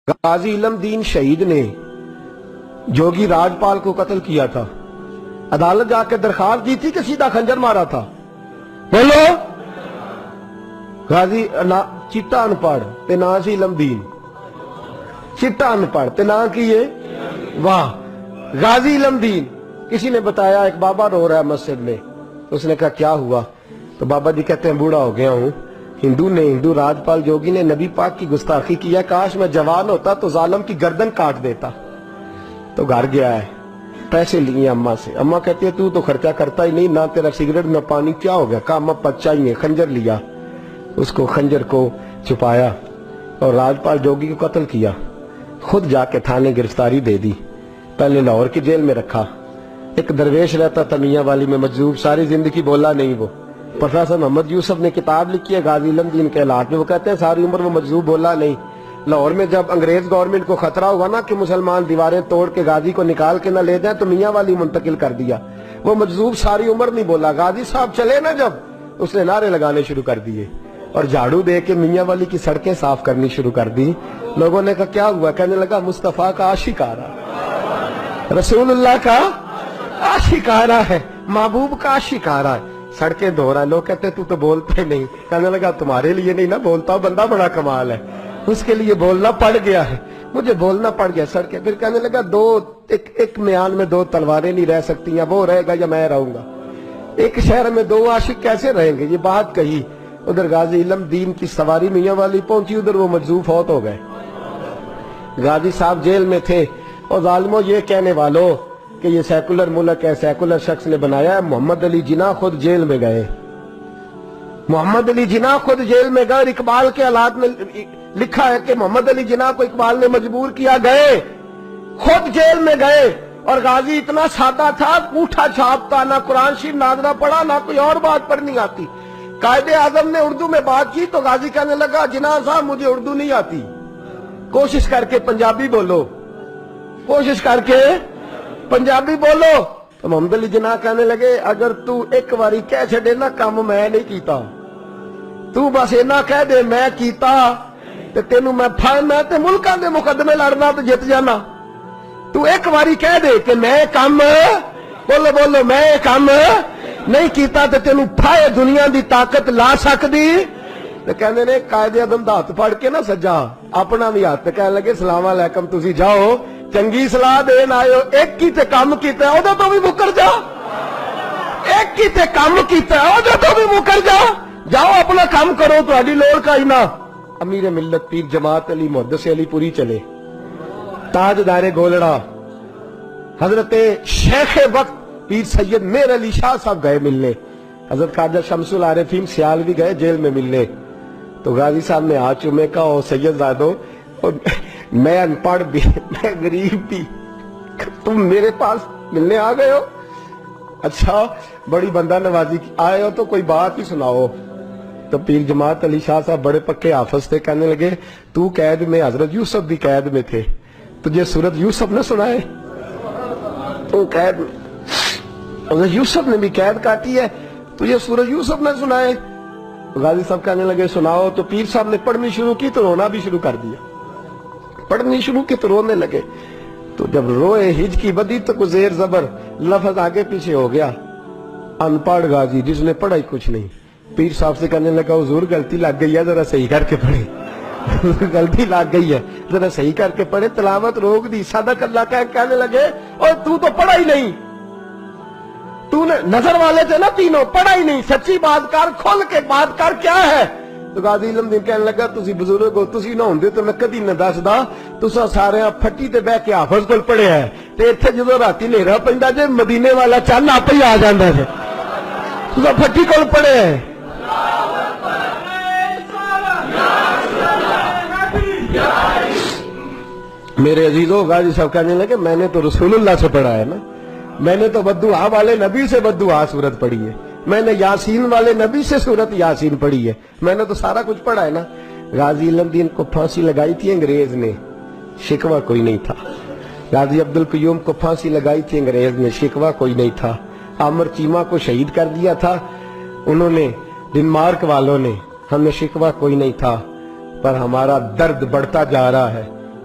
غازی علم دین شہید نے جوگی راجپال کو قتل کیا تھا، عدالت جا کے درخواست دی تھی کہ سیدھا خنجر مارا تھا؟ بولو۔ غازی چٹا ان پڑھ تے نا سی علم دین، چٹا ان پڑھ تے نا کیے واہ غازی علم دین۔ کسی نے بتایا ایک بابا رو رہا ہے مسجد میں، اس نے کہا کیا ہوا؟ تو بابا جی کہتے ہیں بوڑھا ہو گیا ہوں، ہندو راجپال جوگی نے نبی پاک کی گستاخی کیا، کاش میں جوان ہوتا تو ظالم کی گردن کاٹ دیتا۔ تو گھر گیا ہے، پیسے لیے اماں سے، اماں کہتی ہے تو خرچہ کرتا ہی نہیں، نہ تیرا سگریٹ نہ پانی، کیا ہو گیا؟ کہا اماں بچہ ہی ہے۔ خنجر لیا، اس کو خنجر کو چھپایا اور راجپال جوگی کو قتل کیا، خود جا کے تھانے گرفتاری دے دی، پہلے لاہور کی جیل میں رکھا۔ ایک درویش رہتا تھا میاں والی میں مجذوب، ساری زندگی بولا نہیں وہ۔ پروفیسر محمد یوسف نے کتاب لکھی ہے غازی علم دین کے حالات میں، وہ کہتے ہیں ساری عمر وہ مجذوب بولا نہیں۔ لاہور میں جب انگریز گورنمنٹ کو خطرہ ہوا نا کہ مسلمان دیواریں توڑ کے غازی کو نکال کے نہ لے جائیں تو میاں والی منتقل کر دیا، وہ مجذوب ساری عمر نہیں بولا۔ غازی صاحب چلے نا جب، اس نے نعرے لگانے شروع کر دیے اور جھاڑو دے کے میاں والی کی سڑکیں صاف کرنی شروع کر دی۔ لوگوں نے کہا کیا ہوا؟ کہنے لگا مصطفیٰ کا عاشق آ رہا، رسول اللہ کا عاشق آ رہا ہے، محبوب کا عاشق آ رہا ہے، سڑکیں دھو رہا ہے۔ لوگ کہتے تو بولتا ہی نہیں۔ کہنے لگا تمہارے لیے نہیں نا بولتا، بندہ بڑا کمال ہے، اس کے لیے بولنا پڑ گیا ہے، مجھے بولنا پڑ گیا سڑکیں۔ پھر کہنے لگا ایک میان میں دو تلواریں نہیں رہ سکتی ہیں، وہ رہے گا یا میں رہوں گا؟ ایک شہر میں دو عاشق کیسے رہیں گے؟ یہ بات کہی۔ ادھر غازی علم دین کی سواری میاں والی پہنچی، ادھر وہ مجذوب فوت ہو گئے۔ غازی صاحب جیل میں تھے، اور ظالموں یہ کہنے والوں کہ یہ سیکولر ملک ہے، سیکولر شخص نے بنایا ہے، محمد علی جناح خود جیل میں گئے، محمد علی جناح خود جیل میں گئے۔ اور اقبال کے حالات میں لکھا ہے کہ محمد علی جناح کو اقبال نے مجبور کیا، گئے خود جیل میں گئے۔ اور غازی اتنا سادہ تھا، انگوٹھا چھاپتا، نہ قرآن شریف ناظرہ پڑھا، نہ کوئی اور بات پڑھنی آتی۔ قائد اعظم نے اردو میں بات کی تو غازی کہنے لگا جناح صاحب مجھے اردو نہیں آتی، کوشش کر کے پنجابی بولو، کوشش کر کے پنجابی بولو۔ تو محمد علی جناح کہنے لگے اگر تو ایک واری کہہ چھڑے نا کام میں نہیں کیتا، تو بس اینا کہہ دے میں کیتا تے تینوں میں تے ملکاں دے مقدمے لڑنا تو جت جانا۔ تو ایک واری کہہ دے کہ میں کام بولو میں کام نہیں کیتا تے تینوں پھائے دنیا دی طاقت لا سکدی۔ تے کہنے نے قائد اعظم دا ہاتھ پھڑ کے نا سجا اپنا بھی ہاتھ، کہنے لگے السلام علیکم تسی جاؤ، چنگی صلاح دین آئے ہو، ایک کی تے کام کیتا ہے او تو بھی مکر جا، ایک کی تے کام کیتا ہے او تو بھی مکر جا، جاؤ اپنا کام کرو، تہاڈی لوڑ کا ہی نہ۔ امیر ملت پیر جماعت علی محدث علی پوری چلے، تاجدار گولڑا حضرت شیخ وقت پیر سید میر علی شاہ صاحب گئے ملنے، حضرت خواجہ شمس العارفین سیالوی گئے جیل میں ملنے۔ تو غازی صاحب نے ہاتھ چومے کہا او سید زادو میں ان پڑھ بھی، میں غریب بھی، تم میرے پاس ملنے آ گئے ہو؟ اچھا بڑی بندہ نوازی آئے ہو تو کوئی بات ہی سناؤ۔ تو پیر جماعت علی شاہ صاحب بڑے پکے حافظ تھے، کہنے لگے تو قید میں، حضرت یوسف بھی قید میں تھے، تجھے سورت یوسف نہ سنائے؟ تو قید میں حضرت یوسف نے بھی قید کاٹی ہے، تجھے سورت یوسف نہ سنائے؟ غازی صاحب کہنے لگے سناؤ۔ تو پیر صاحب نے پڑھنی شروع کی تو رونا بھی شروع کر دیا، پڑھنی شروع کی تو رونے لگے۔ تو جب روئے ہج کی بدی تو کوئی زیر زبر لفظ آگے پیچھے ہو گیا، ان پڑھ غازی جس نے پڑھا ہی کچھ نہیں۔ پیر صاحب سے کہنے لگا حضور غلطی لگ گئی ہے، ذرا صحیح کر کے پڑھے، غلطی لگ گئی ہے ذرا صحیح کر کے پڑھے، تلاوت روک دی، صدق اللہ کہنے لگے اور تو پڑھا ہی نہیں، تو نے نظر والے تھے نا تینوں، پڑھا ہی نہیں، سچی بات کر، کھل کے بات کر، کیا ہے؟ تو غازی علم دین کہنے لگا تسی بزرگ ہو، تسی نہ ہوندے تو میں کدی نہ دسدا، تساں سارے پھٹی تے بہ کے حافظ کول پڑھے ہے، تے ایتھے جدوں راتی ہنیرا پیندا جے مدینے والا چن آپ ہی آ جاندا ہے، تساں پھٹی کول پڑھے ہے۔ میرے عزیزو غازی صاحب کہنے لگے میں نے تو رسول اللہ سے پڑھا ہے نا، میں نے تو بددعا والے نبی سے بددعا سورت پڑھی ہے، میں نے یاسین والے نبی سے سورت یاسین پڑھی ہے، میں نے تو سارا کچھ پڑھا ہے نا۔ غازی علم دین کو پھانسی لگائی تھی انگریز نے، شکوہ کوئی نہیں تھا۔ غازی عبدالقیوم کو پھانسی لگائی تھی انگریز نے، شکوہ کوئی نہیں تھا۔ عامر چیمہ کو شہید کر دیا تھا انہوں نے، ڈنمارک والوں نے، ہمیں شکوہ کوئی نہیں تھا، پر ہمارا درد بڑھتا جا رہا ہے۔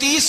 30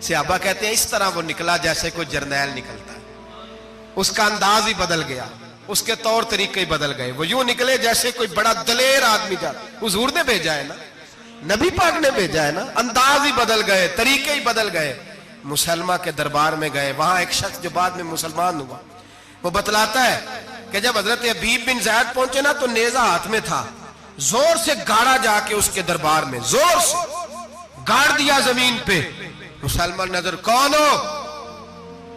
صحابہ کہتے ہیں اس طرح وہ نکلا جیسے کوئی جرنیل نکلتا ہے، اس کا انداز ہی بدل گیا، اس کے طور طریقے ہی بدل گئے، وہ یوں نکلے جیسے کوئی بڑا دلیر آدمی جاتا۔ حضور نے بھیجا ہے نا، نبی پاک نے بھیجا ہے نا، انداز ہی بدل گئے، طریقے ہی بدل گئے۔ مسلمہ کے دربار میں گئے، وہاں ایک شخص جو بعد میں مسلمان ہوا وہ بتلاتا ہے کہ جب حضرت حبیب بن زید پہنچے نا تو نیزہ ہاتھ میں تھا، زور سے گاڑا جا کے اس کے دربار میں، زور سے گاڑ دیا زمین پہ۔ مسلمان نظر، کون ہو؟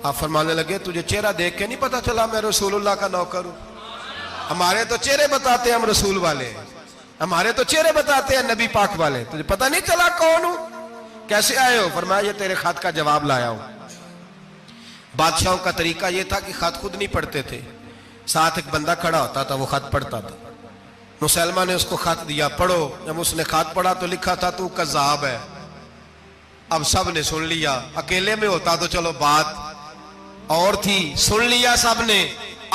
آپ فرمانے لگے تجھے چہرہ دیکھ کے نہیں پتا چلا میں رسول اللہ کا نوکر ہوں؟ ہمارے تو چہرے بتاتے ہیں ہم رسول والے ہیں، ہمارے تو چہرے بتاتے ہیں نبی پاک والے، تجھے پتہ نہیں چلا کون ہوں؟ کیسے آئے ہو؟ فرمایا یہ تیرے خط کا جواب لایا ہوں۔ بادشاہوں کا طریقہ یہ تھا کہ خط خود نہیں پڑھتے تھے، ساتھ ایک بندہ کھڑا ہوتا تھا وہ خط پڑھتا تھا۔ مسلمہ نے اس کو خط دیا، پڑھو۔ جب اس نے خط پڑھا تو لکھا تھا تو کذاب ہے۔ اب سب نے سن لیا، اکیلے میں ہوتا تو چلو بات اور تھی، سن لیا سب نے،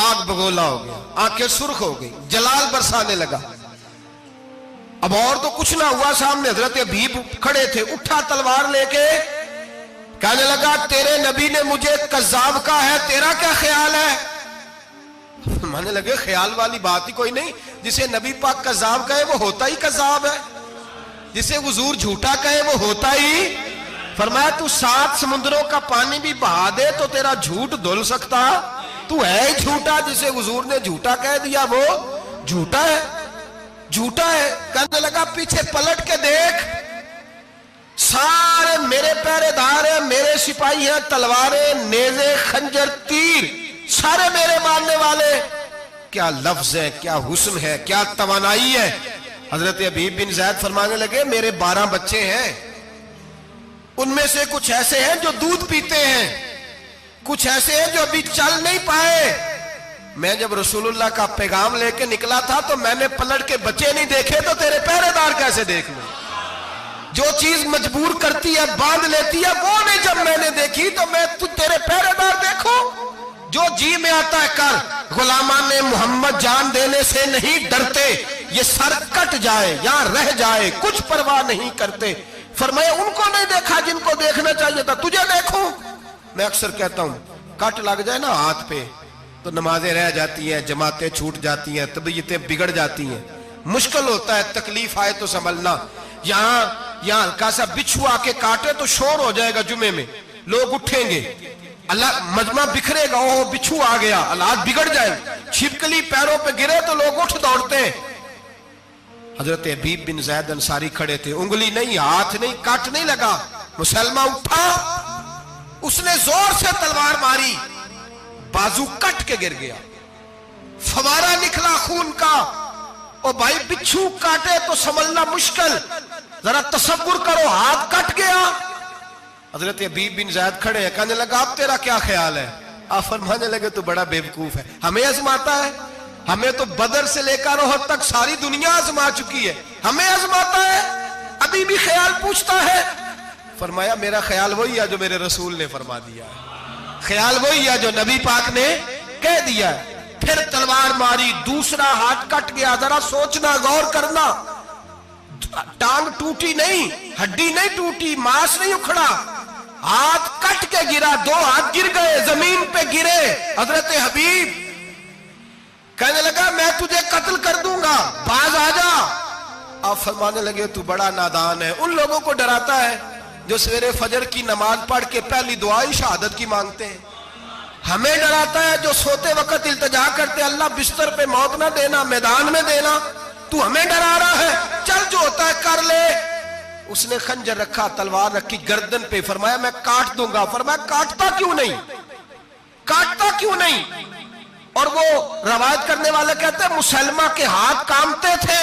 آگ بگولا ہو گیا، آنکھیں سرخ ہو گئی، جلال برسانے لگا۔ اب اور تو کچھ نہ ہوا، سامنے حضرت حبیب کھڑے تھے، اٹھا تلوار لے کے کہنے لگا تیرے نبی نے مجھے کذاب کہا ہے، تیرا کیا خیال ہے؟ مانے لگے خیال والی بات ہی کوئی نہیں، جسے نبی پاک کذاب کہے وہ ہوتا ہی کذاب ہے، جسے حضور جھوٹا کہے وہ ہوتا ہی۔ فرمایا تو 7 سمندروں کا پانی بھی بہا دے تو تیرا جھوٹ دھل سکتا، تو ہے ہی جھوٹا، جسے حضور نے جھوٹا کہہ دیا وہ جھوٹا ہے، جھوٹا ہے۔ کہنے لگا پیچھے پلٹ کے دیکھ، سارے میرے پہرے دار ہیں، میرے سپاہی ہیں، تلواریں، نیزے، خنجر، تیر، سارے میرے ماننے والے۔ کیا لفظ ہے، کیا حسن ہے، کیا توانائی ہے۔ حضرت حبیب بن زید فرمانے لگے میرے 12 بچے ہیں، ان میں سے کچھ ایسے ہیں جو دودھ پیتے ہیں، کچھ ایسے ہیں جو ابھی چل نہیں پائے۔ میں جب رسول اللہ کا پیغام لے کے نکلا تھا تو میں نے پلٹ کے بچے نہیں دیکھے تو تیرے پہرے دار کیسے دیکھ لوں؟ جو چیز مجبور کرتی ہے، باندھ لیتی ہے، وہ نہیں جب میں نے دیکھی تو میں تیرے پہرے دار دیکھوں؟ جو جی میں آتا ہے کر، غلامان محمد جان دینے سے نہیں ڈرتے، یہ سر کٹ جائے یا رہ جائے کچھ پرواہ نہیں کرتے۔ فرمایا ان کو نہیں دیکھا جن کو دیکھنا چاہیے تھا، تجھے دیکھوں؟ میں اکثر کہتا ہوں کٹ لگ جائے نا ہاتھ پہ تو نمازیں رہ جاتی ہیں، جماعتیں چھوٹ جاتی ہیں، طبیعتیں بگڑ جاتی ہیں، مشکل ہوتا ہے، تکلیف آئے تو سنبھلنا۔ یہاں ہلکا سا بچھو آ کے کاٹے تو شور ہو جائے گا، جمعے میں لوگ اٹھیں گے، اللہ مجمع بکھرے گا، اوہ بچھو آ گیا، حالات بگڑ جائے، چھپکلی پیروں پہ گرے تو لوگ اٹھ دوڑتے ہیں۔ حضرت حبیب بن زید انصاری کھڑے تھے، انگلی نہیں، ہاتھ نہیں، کٹ نہیں لگا۔ مسلمہ اٹھا، اس نے زور سے تلوار ماری، بازو کٹ کے گر گیا، فوارہ نکلا خون کا۔ او بھائی بچھو کاٹے تو سنبھلنا مشکل، ذرا تصور کرو ہاتھ کٹ گیا۔ حضرت حبیب بن زید کھڑے ہیں، کہنے لگا اب تیرا کیا خیال ہے؟ آپ فرمانے لگے تو بڑا بیوقوف ہے، ہمیں آزماتا ہے، ہمیں تو بدر سے لے کر احد تک ساری دنیا آزما چکی ہے، ہمیں آزماتا ہے، ابھی بھی خیال پوچھتا ہے۔ فرمایا میرا خیال وہی ہے جو میرے رسول نے فرما دیا ہے، خیال وہی ہے جو نبی پاک نے کہہ دیا ہے۔ پھر تلوار ماری، دوسرا ہاتھ کٹ گیا، ذرا سوچنا، غور کرنا، ٹانگ ٹوٹی نہیں، ہڈی نہیں ٹوٹی، ماس نہیں اکھڑا، ہاتھ کٹ کے گرا، 2 ہاتھ گر گئے، زمین پہ گرے۔ حضرت حبیب کہنے لگا میں تجھے قتل کر دوں گا، باز آ جا۔ آپ فرمانے لگے تو بڑا نادان ہے، ان لوگوں کو ڈراتا ہے جو سویرے فجر کی نماز پڑھ کے پہلی دعائی شہادت کی مانگتے ہیں، ہمیں ڈراتا ہے جو سوتے وقت التجا کرتے اللہ بستر پہ موت نہ دینا، میدان میں دینا، تو ہمیں ڈرا رہا ہے، چل جو ہوتا ہے کر لے۔ اس نے خنجر رکھا، تلوار رکھی گردن پہ، فرمایا میں کاٹ دوں گا۔ فرمایا کاٹتا کیوں نہیں، کاٹتا کیوں نہیں؟ اور وہ روایت کرنے والے کہتے ہیں مسلمہ کے ہاتھ کامتے تھے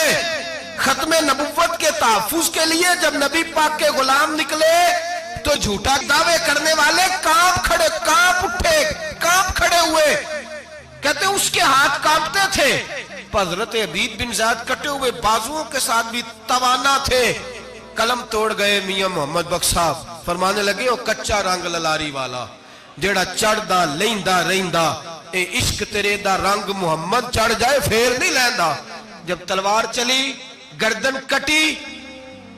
ختم نبوت کے تحفظ کے لیے، جب نبی پاک کے غلام نکلے تو جھوٹا دعوے کرنے والے کانپ اٹھے، کانپ کھڑے ہوئے، کہتے ہیں اس کے ہاتھ کانپتے تھے۔ حضرت حبیب بن زید کٹے ہوئے بازوؤں کے ساتھ بھی توانا تھے، قلم توڑ گئے میاں محمد بخش صاحب، فرمانے لگے وہ کچا رنگ للاری والا جیڑا چڑھدا لیندا رہندا، اے عشق تیرے دا رنگ محمد چڑھ جائے پھر نہیں لیندا۔ جب تلوار چلی، گردن کٹی،